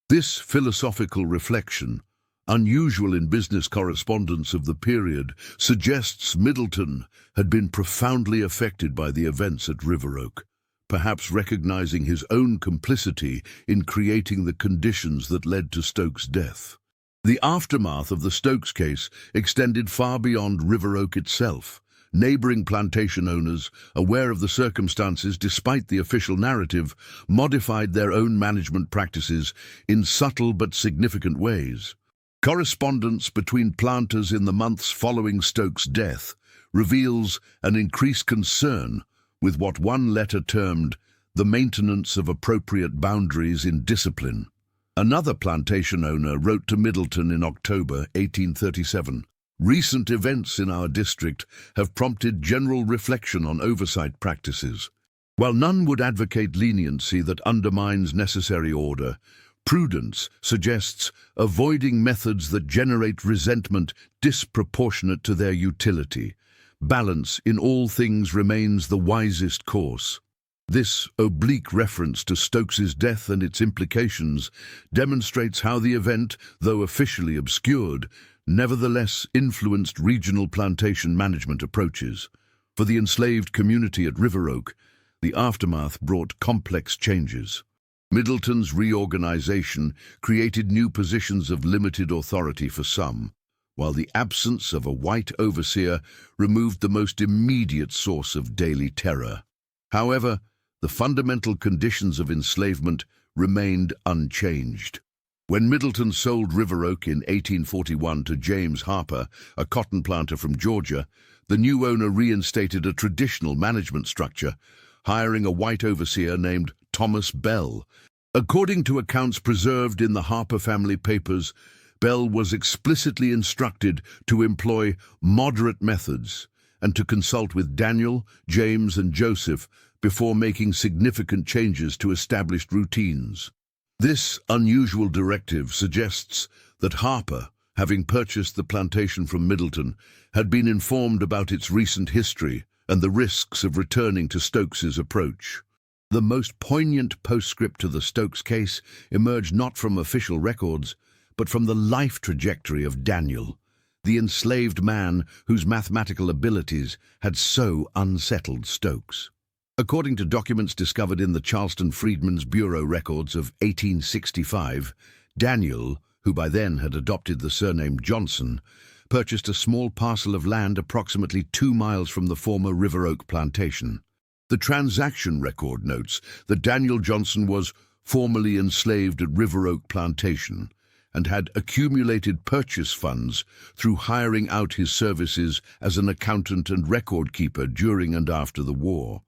This philosophical reflection, unusual in business correspondence of the period, suggests Middleton had been profoundly affected by the events at River Oak, perhaps recognizing his own complicity in creating the conditions that led to Stokes' death. The aftermath of the Stokes case extended far beyond River Oak itself. Neighboring plantation owners, aware of the circumstances despite the official narrative, modified their own management practices in subtle but significant ways. Correspondence between planters in the months following Stokes' death reveals an increased concern with what one letter termed the maintenance of appropriate boundaries in discipline. Another plantation owner wrote to Middleton in October 1837, "Recent events in our district have prompted general reflection on oversight practices. While none would advocate leniency that undermines necessary order, prudence suggests avoiding methods that generate resentment disproportionate to their utility. Balance in all things remains the wisest course." This oblique reference to Stokes's death and its implications demonstrates how the event, though officially obscured, nevertheless influenced regional plantation management approaches. For the enslaved community at River Oak, the aftermath brought complex changes. Middleton's reorganization created new positions of limited authority for some, while the absence of a white overseer removed the most immediate source of daily terror. However, the fundamental conditions of enslavement remained unchanged. When Middleton sold River Oak in 1841 to James Harper, a cotton planter from Georgia, the new owner reinstated a traditional management structure, hiring a white overseer named Thomas Bell. According to accounts preserved in the Harper family papers, Bell was explicitly instructed to employ moderate methods and to consult with Daniel, James, and Joseph before making significant changes to established routines. This unusual directive suggests that Harper, having purchased the plantation from Middleton, had been informed about its recent history and the risks of returning to Stokes's approach. The most poignant postscript to the Stokes case emerged not from official records, but from the life trajectory of Daniel, the enslaved man whose mathematical abilities had so unsettled Stokes. According to documents discovered in the Charleston Freedmen's Bureau records of 1865, Daniel, who by then had adopted the surname Johnson, purchased a small parcel of land approximately 2 miles from the former River Oak plantation. The transaction record notes that Daniel Johnson was formerly enslaved at River Oak Plantation and had accumulated purchase funds through hiring out his services as an accountant and record keeper during and after the war.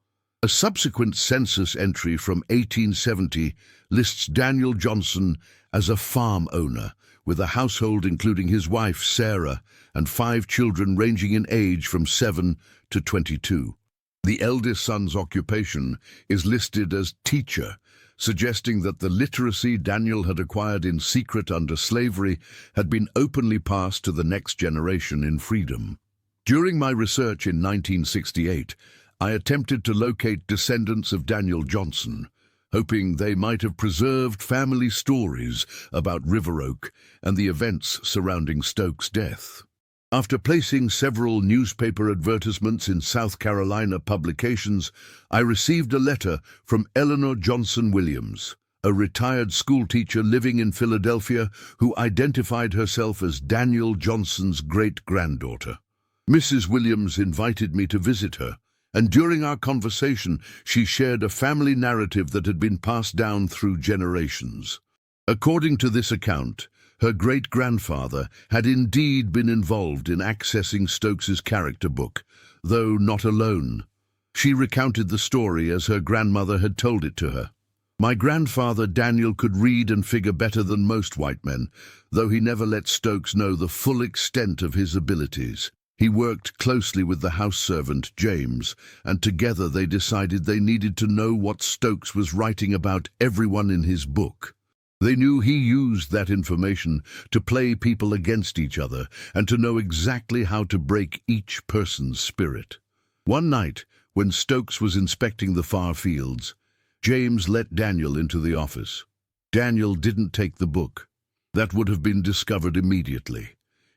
A subsequent census entry from 1870 lists Daniel Johnson as a farm owner, with a household including his wife, Sarah, and 5 children ranging in age from 7 to 22. The eldest son's occupation is listed as teacher, suggesting that the literacy Daniel had acquired in secret under slavery had been openly passed to the next generation in freedom. During my research in 1968, I attempted to locate descendants of Daniel Johnson, hoping they might have preserved family stories about River Oak and the events surrounding Stokes' death. After placing several newspaper advertisements in South Carolina publications, I received a letter from Eleanor Johnson Williams, a retired schoolteacher living in Philadelphia who identified herself as Daniel Johnson's great-granddaughter. Mrs. Williams invited me to visit her, and during our conversation she shared a family narrative that had been passed down through generations. According to this account, her great-grandfather had indeed been involved in accessing Stokes's character book, though not alone. She recounted the story as her grandmother had told it to her. My grandfather Daniel could read and figure better than most white men, though he never let Stokes know the full extent of his abilities. He worked closely with the house servant, James, and together they decided they needed to know what Stokes was writing about everyone in his book. They knew he used that information to play people against each other and to know exactly how to break each person's spirit. One night, when Stokes was inspecting the far fields, James let Daniel into the office. Daniel didn't take the book. That would have been discovered immediately.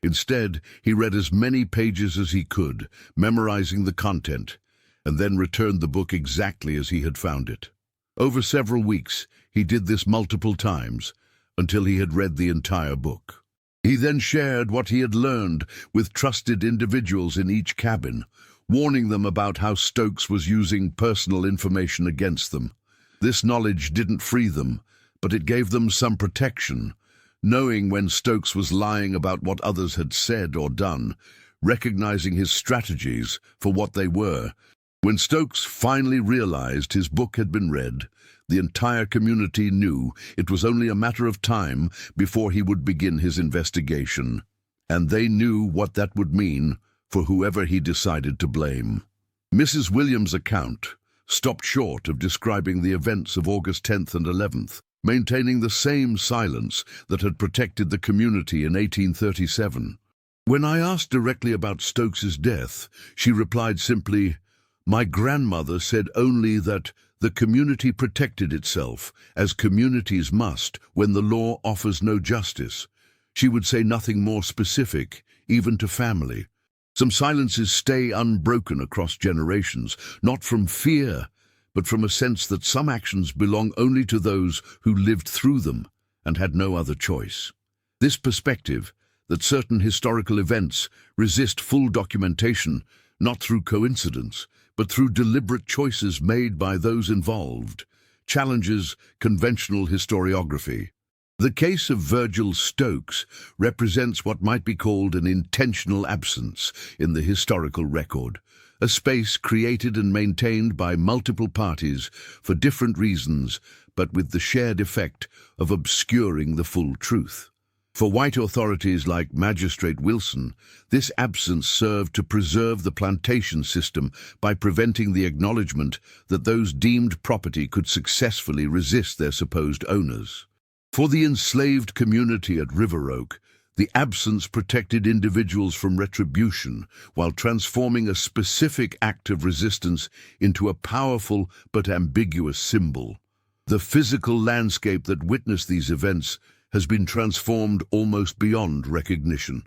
Instead, he read as many pages as he could, memorizing the content, and then returned the book exactly as he had found it. Over several weeks, he did this multiple times, until he had read the entire book. He then shared what he had learned with trusted individuals in each cabin, warning them about how Stokes was using personal information against them. This knowledge didn't free them, but it gave them some protection, knowing when Stokes was lying about what others had said or done, recognizing his strategies for what they were. When Stokes finally realized his book had been read, the entire community knew it was only a matter of time before he would begin his investigation, and they knew what that would mean for whoever he decided to blame. Mrs. Williams' account stopped short of describing the events of August 10th and 11th, maintaining the same silence that had protected the community in 1837. When I asked directly about Stokes's death, she replied simply, "My grandmother said only that the community protected itself, as communities must when the law offers no justice." She would say nothing more specific, even to family. Some silences stay unbroken across generations, not from fear, but from a sense that some actions belong only to those who lived through them and had no other choice. This perspective, that certain historical events resist full documentation, not through coincidence, but through deliberate choices made by those involved, challenges conventional historiography. The case of Virgil Stokes represents what might be called an intentional absence in the historical record, a space created and maintained by multiple parties for different reasons, but with the shared effect of obscuring the full truth. For white authorities like Magistrate Wilson, this absence served to preserve the plantation system by preventing the acknowledgement that those deemed property could successfully resist their supposed owners. For the enslaved community at River Oak, the absence protected individuals from retribution while transforming a specific act of resistance into a powerful but ambiguous symbol. The physical landscape that witnessed these events has been transformed almost beyond recognition.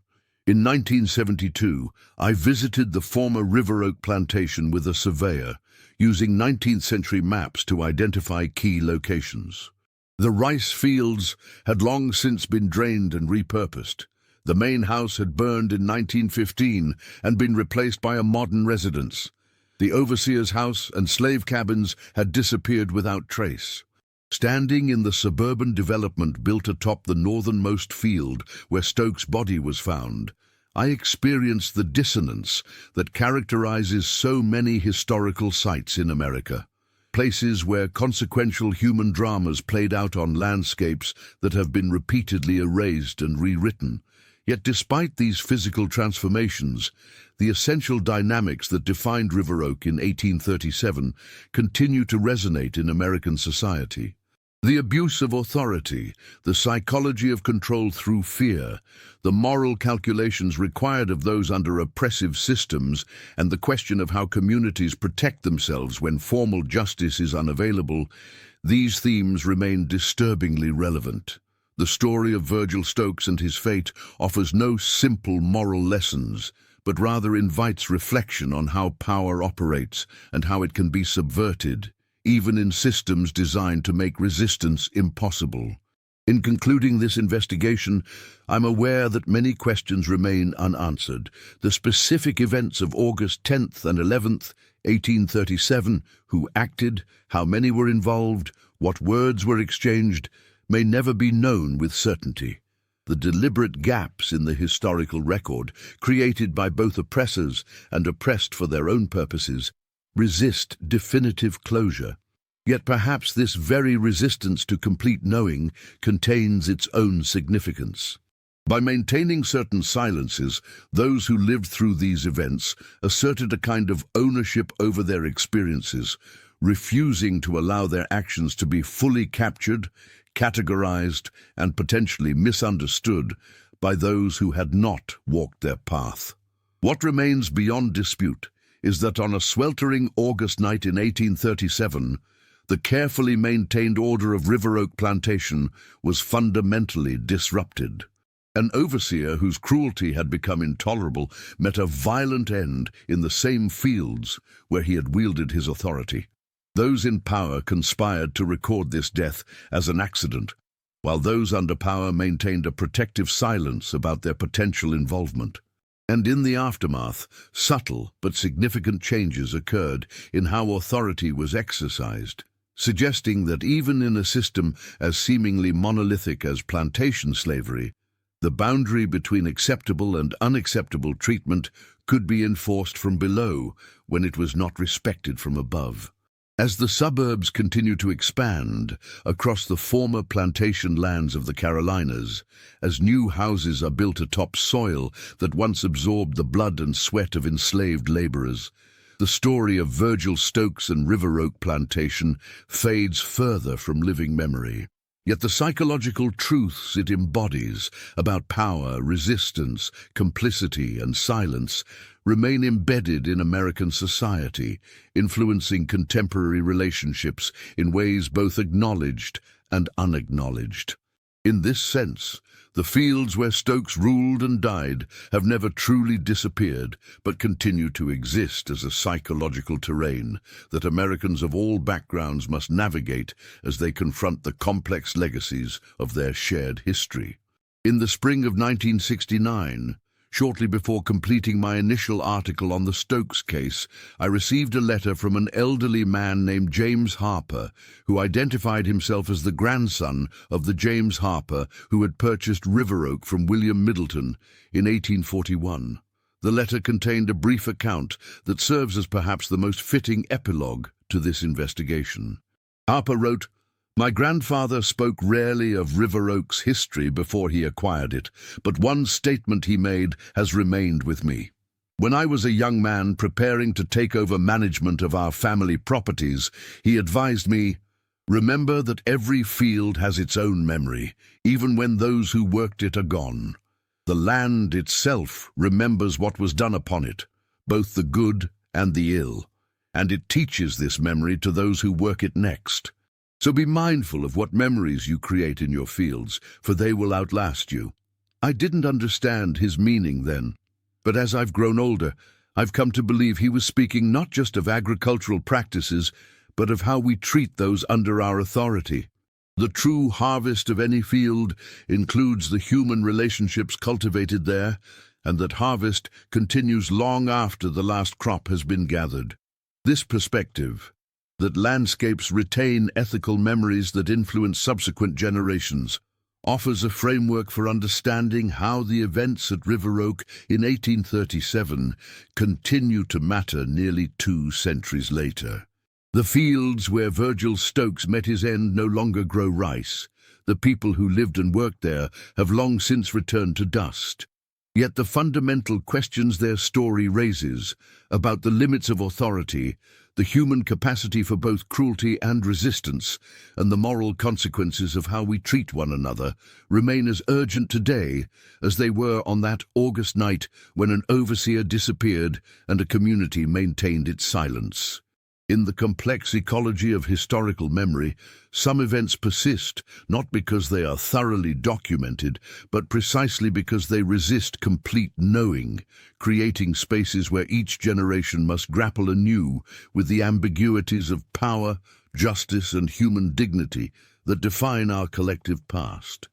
In 1972, I visited the former River Oak plantation with a surveyor, using 19th century maps to identify key locations. The rice fields had long since been drained and repurposed. The main house had burned in 1915 and been replaced by a modern residence. The overseer's house and slave cabins had disappeared without trace. Standing in the suburban development built atop the northernmost field where Stokes' body was found, I experienced the dissonance that characterizes so many historical sites in America. Places where consequential human dramas played out on landscapes that have been repeatedly erased and rewritten. Yet despite these physical transformations, the essential dynamics that defined River Oak in 1837 continue to resonate in American society. The abuse of authority, the psychology of control through fear, the moral calculations required of those under oppressive systems, and the question of how communities protect themselves when formal justice is unavailable, these themes remain disturbingly relevant. The story of Virgil Stokes and his fate offers no simple moral lessons, but rather invites reflection on how power operates and how it can be subverted, even in systems designed to make resistance impossible. In concluding this investigation, I'm aware that many questions remain unanswered. The specific events of August 10th and 11th, 1837, who acted, how many were involved, what words were exchanged, may never be known with certainty. The deliberate gaps in the historical record, created by both oppressors and oppressed for their own purposes, resist definitive closure. Yet perhaps this very resistance to complete knowing contains its own significance. By maintaining certain silences, those who lived through these events asserted a kind of ownership over their experiences, refusing to allow their actions to be fully captured, categorized, and potentially misunderstood by those who had not walked their path. What remains beyond dispute is that on a sweltering August night in 1837, the carefully maintained order of River Oak Plantation was fundamentally disrupted. An overseer whose cruelty had become intolerable met a violent end in the same fields where he had wielded his authority. Those in power conspired to record this death as an accident, while those under power maintained a protective silence about their potential involvement. And in the aftermath, subtle but significant changes occurred in how authority was exercised, suggesting that even in a system as seemingly monolithic as plantation slavery, the boundary between acceptable and unacceptable treatment could be enforced from below when it was not respected from above. As the suburbs continue to expand across the former plantation lands of the Carolinas, as new houses are built atop soil that once absorbed the blood and sweat of enslaved laborers, the story of Virgil Stokes and River Oak Plantation fades further from living memory. Yet the psychological truths it embodies about power, resistance, complicity, and silence remain embedded in American society, influencing contemporary relationships in ways both acknowledged and unacknowledged. In this sense, the fields where Stokes ruled and died have never truly disappeared, but continue to exist as a psychological terrain that Americans of all backgrounds must navigate as they confront the complex legacies of their shared history. In the spring of 1969, shortly before completing my initial article on the Stokes case, I received a letter from an elderly man named James Harper, who identified himself as the grandson of the James Harper who had purchased River Oak from William Middleton in 1841. The letter contained a brief account that serves as perhaps the most fitting epilogue to this investigation. Harper wrote, "My grandfather spoke rarely of River Oak's history before he acquired it, but one statement he made has remained with me. When I was a young man preparing to take over management of our family properties, he advised me, 'Remember that every field has its own memory, even when those who worked it are gone. The land itself remembers what was done upon it, both the good and the ill, and it teaches this memory to those who work it next. So be mindful of what memories you create in your fields, for they will outlast you.'" I didn't understand his meaning then, but as I've grown older, I've come to believe he was speaking not just of agricultural practices, but of how we treat those under our authority. The true harvest of any field includes the human relationships cultivated there, and that harvest continues long after the last crop has been gathered. This perspective, that landscapes retain ethical memories that influence subsequent generations, offers a framework for understanding how the events at River Oak in 1837 continue to matter nearly 2 centuries later. The fields where Virgil Stokes met his end no longer grow rice. The people who lived and worked there have long since returned to dust. Yet the fundamental questions their story raises about the limits of authority, the human capacity for both cruelty and resistance, and the moral consequences of how we treat one another remain as urgent today as they were on that August night when an overseer disappeared and a community maintained its silence. In the complex ecology of historical memory, some events persist not because they are thoroughly documented, but precisely because they resist complete knowing, creating spaces where each generation must grapple anew with the ambiguities of power, justice, and human dignity that define our collective past.